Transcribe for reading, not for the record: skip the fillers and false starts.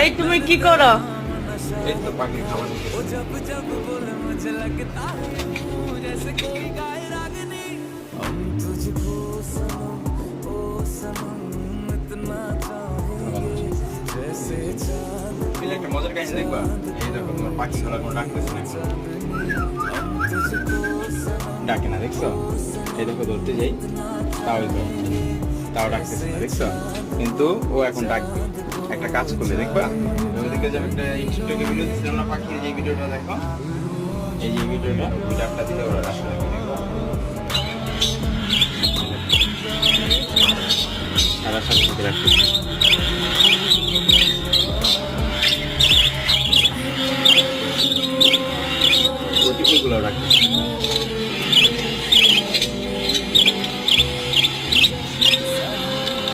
এই তুমি কি করো? এই তো পাখি খাবার একটা মজার কাহিনী দেখবা। এই দেখো তোমার পাখিগুলো কোনো ডাকতেছে না, ডাকে না, দেখছো? এই দেখো ধরতে যাই, তাও ডাকতেছে না, দেখছো? কিন্তু ও এখন ডাকবে। একটা কাজ করলে দেখবা, ওইদিকে যে একটা টিকটকে ভিডিও দিচ্ছিলাম না পাখির, যে ভিডিওটা দেখো, এই যে ভিডিওটা দিলে ওরা আসলে সারা সাথে রাখতেছে।